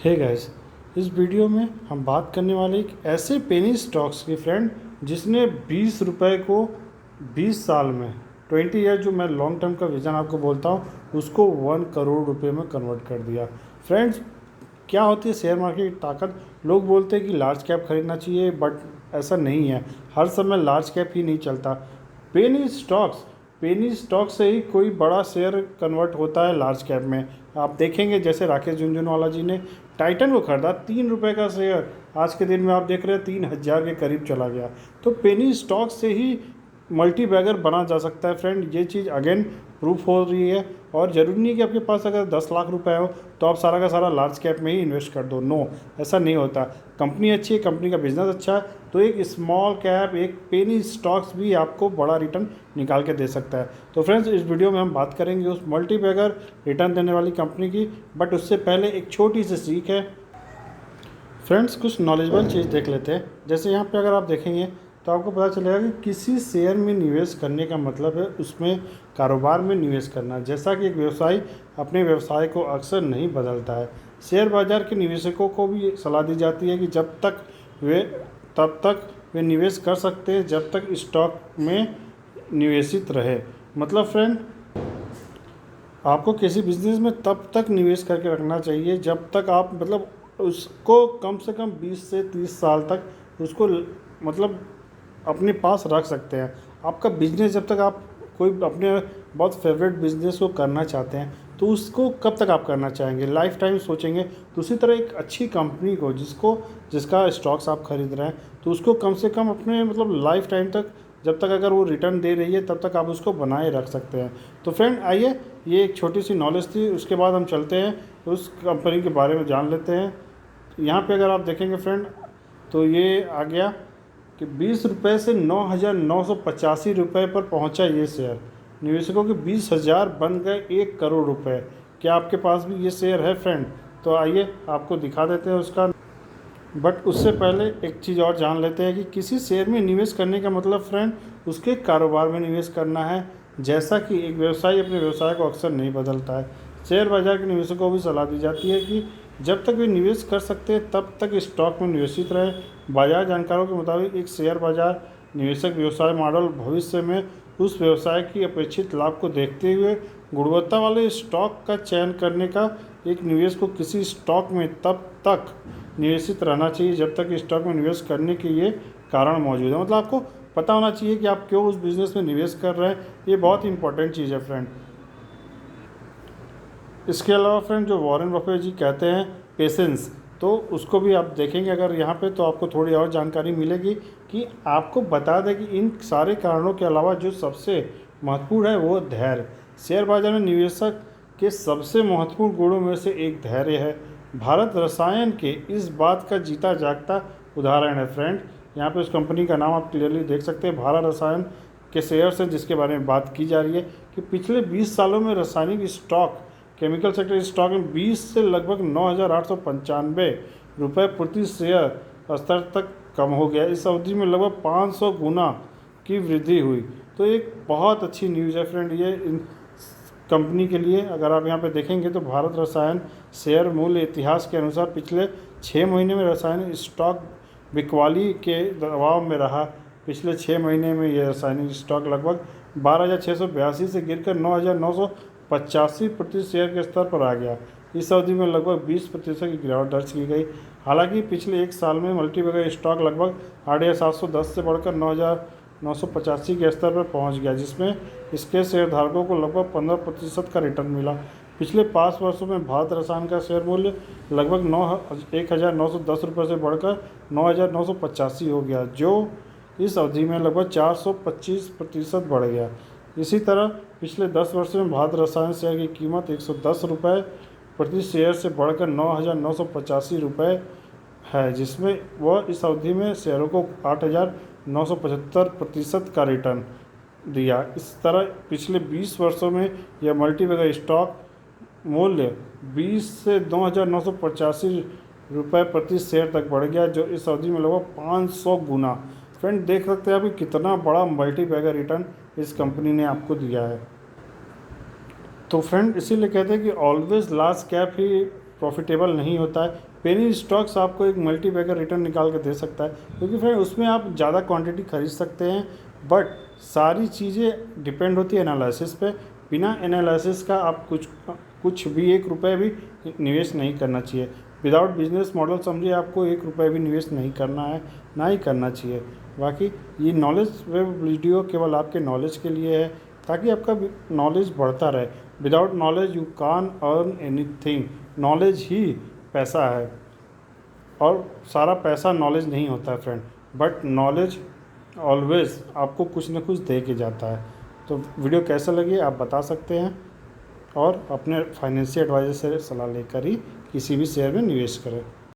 Hey guys, इस video में हम बात करने वाले एक ऐसे पेनी स्टॉक्स की फ्रेंड जिसने 20 रुपए को 20 साल में 20 ईयर जो मैं लॉन्ग टर्म का विजन आपको बोलता हूँ उसको 1 करोड़ रुपए में कन्वर्ट कर दिया। फ्रेंड्स, क्या होती है शेयर मार्केट की ताकत? लोग बोलते हैं कि लार्ज कैप खरीदना चाहिए, बट ऐसा नहीं है। हर समय लार्ज कैप ही नहीं चलता। पेनी स्टॉक्स पेनी स्टॉक से ही कोई बड़ा शेयर कन्वर्ट होता है लार्ज कैप में। आप देखेंगे जैसे राकेश झुनझुनवाला जी ने टाइटन को खरीदा 3 रुपए का शेयर, आज के दिन में आप देख रहे हैं 3,000 के करीब चला गया। तो पेनी स्टॉक से ही मल्टी बैगर बना जा सकता है फ्रेंड। ये चीज़ अगेन प्रूफ हो रही है। और ज़रूरी नहीं कि आपके पास अगर 10 लाख रुपए हो तो आप सारा का सारा लार्ज कैप में ही इन्वेस्ट कर दो। नो, ऐसा नहीं होता। कंपनी अच्छी है, कंपनी का बिजनेस अच्छा है, तो एक स्मॉल कैप, एक पेनी स्टॉक्स भी आपको बड़ा रिटर्न निकाल के दे सकता है। तो फ्रेंड्स, इस वीडियो में हम बात करेंगे उस मल्टी बैगर रिटर्न देने वाली कंपनी की। बट उससे पहले एक छोटी सी सीख है फ्रेंड्स, कुछ नॉलेजेबल चीज़ देख लेते हैं। जैसे यहाँ पे अगर आप देखेंगे तो आपको पता चलेगा कि किसी शेयर में निवेश करने का मतलब है उसमें कारोबार में निवेश करना। जैसा कि एक व्यवसायी अपने व्यवसाय को अक्सर नहीं बदलता है, शेयर बाजार के निवेशकों को भी सलाह दी जाती है कि तब तक वे निवेश कर सकते हैं जब तक स्टॉक में निवेशित रहे। मतलब फ्रेंड, आपको किसी बिजनेस में तब तक निवेश करके रखना चाहिए जब तक आप मतलब उसको कम से कम 20 से 30 साल तक उसको मतलब अपने पास रख सकते हैं। आपका बिजनेस जब तक आप कोई अपने बहुत फेवरेट बिजनेस को करना चाहते हैं तो उसको कब तक आप करना चाहेंगे? लाइफ टाइम सोचेंगे। तो उसी तरह एक अच्छी कंपनी को जिसका स्टॉक्स आप खरीद रहे हैं तो उसको कम से कम अपने मतलब लाइफ टाइम तक, जब तक अगर वो रिटर्न दे रही है तब तक आप उसको बनाए रख सकते हैं। तो फ्रेंड आइए, ये एक छोटी सी नॉलेज थी। उसके बाद हम चलते हैं उस कंपनी के बारे में जान लेते हैं। यहाँ पे अगर आप देखेंगे फ्रेंड तो ये आ गया कि 20 रुपये से 9,985 रुपये पर पहुँचा ये शेयर। निवेशकों के 20,000 बन गए 1 करोड़ रुपये। क्या आपके पास भी ये शेयर है फ्रेंड? तो आइए आपको दिखा देते हैं उसका। बट उससे पहले एक चीज़ और जान लेते हैं कि किसी शेयर में निवेश करने का मतलब फ्रेंड उसके कारोबार में निवेश करना है। जैसा कि एक व्यवसायी अपने व्यवसाय को अक्सर नहीं बदलता है, शेयर बाजार के निवेशकों को भी सलाह दी जाती है कि जब तक वे निवेश कर सकते हैं तब तक स्टॉक में निवेशित रहे। बाजार जानकारों के मुताबिक एक शेयर बाजार निवेशक व्यवसाय मॉडल भविष्य में उस व्यवसाय की अपेक्षित लाभ को देखते हुए गुणवत्ता वाले स्टॉक का चयन करने का एक निवेश को किसी स्टॉक में तब तक निवेशित रहना चाहिए जब तक स्टॉक में निवेश करने के ये कारण मौजूद है। मतलब आपको पता होना चाहिए कि आप क्यों उस बिज़नेस में निवेश कर रहे हैं। ये बहुत इंपॉर्टेंट चीज़ है फ्रेंड। इसके अलावा फ्रेंड जो वॉरेन बफेट जी कहते हैं पेशेंस, तो उसको भी आप देखेंगे अगर यहाँ पे तो आपको थोड़ी और जानकारी मिलेगी कि आपको बता दें कि इन सारे कारणों के अलावा जो सबसे महत्वपूर्ण है वो धैर्य। शेयर बाजार में निवेशक के सबसे महत्वपूर्ण गुणों में से एक धैर्य है। भारत रसायन के इस बात का जीता जागता उदाहरण है फ्रेंड। यहाँ पे उस कंपनी का नाम आप क्लियरली देख सकते हैं, भारत रसायन के शेयर्स हैं जिसके बारे में बात की जा रही है कि पिछले 20 सालों में रासायनिक स्टॉक, केमिकल सेक्टर स्टॉक में 20 से लगभग 9,895 रुपये प्रति शेयर स्तर तक कम हो गया। इस अवधि में लगभग 500 गुना की वृद्धि हुई। तो एक बहुत अच्छी न्यूज़ है फ्रेंड ये इन कंपनी के लिए। अगर आप यहाँ पे देखेंगे तो भारत रसायन शेयर मूल्य इतिहास के अनुसार पिछले 6 महीने में रासायनिक स्टॉक बिकवाली के दबाव में रहा। पिछले 6 महीने में यह रासायनिक स्टॉक लगभग 12,682 से गिरकर 9,985 प्रति शेयर के स्तर पर आ गया। इस अवधि में लगभग 20% की गिरावट दर्ज की गई। हालांकि पिछले एक साल में मल्टीबैगर स्टॉक लगभग 8,710 से बढ़कर 9,985 के स्तर पर पहुंच गया, जिसमें इसके शेयरधारकों को लगभग 15% का रिटर्न मिला। पिछले 5 वर्षों में भारत रसायन का शेयर मूल्य लगभग 1,910 रुपये से बढ़कर 9,985 हो गया, जो इस अवधि में लगभग 425% बढ़ गया। इसी तरह पिछले 10 वर्षों में भारत रसायन शेयर की कीमत 110 रुपये प्रति शेयर से बढ़कर 9,985 रुपये है, जिसमें वह इस अवधि में शेयरों को 8,975% का रिटर्न दिया। इस तरह पिछले 20 वर्षों में यह मल्टीबैगर स्टॉक मूल्य 20 से 9,985 रुपये प्रति शेयर तक बढ़ गया, जो इस अवधि में लगभग 500 गुना। फ्रेंड देख सकते हैं अभी कितना बड़ा मल्टीबैगर रिटर्न इस कंपनी ने आपको दिया है। तो फ्रेंड इसीलिए कहते हैं कि ऑलवेज लार्ज कैप ही प्रॉफिटेबल नहीं होता है। पेनी स्टॉक्स आपको एक मल्टी बैगर रिटर्न निकाल के दे सकता है, क्योंकि फ्रेंड उसमें आप ज़्यादा क्वांटिटी खरीद सकते हैं, बट सारी चीज़ें डिपेंड होती है एनालिसिस पे। बिना एनालिसिस का आप कुछ भी 1 रुपये भी निवेश नहीं करना चाहिए। विदाउट बिजनेस मॉडल समझिए आपको 1 रुपये भी निवेश नहीं करना है, ना ही करना चाहिए। बाकी ये नॉलेज वीडियो केवल आपके नॉलेज के लिए है, ताकि आपका नॉलेज बढ़ता रहे। Without knowledge you can't earn anything. Knowledge ही पैसा है, और सारा पैसा नॉलेज नहीं होता है फ्रेंड, बट नॉलेज ऑलवेज आपको कुछ ना कुछ दे के जाता है। तो वीडियो कैसा लगी आप बता सकते हैं, और अपने फाइनेंशियल एडवाइजर से सलाह लेकर ही किसी भी शेयर में निवेश करें।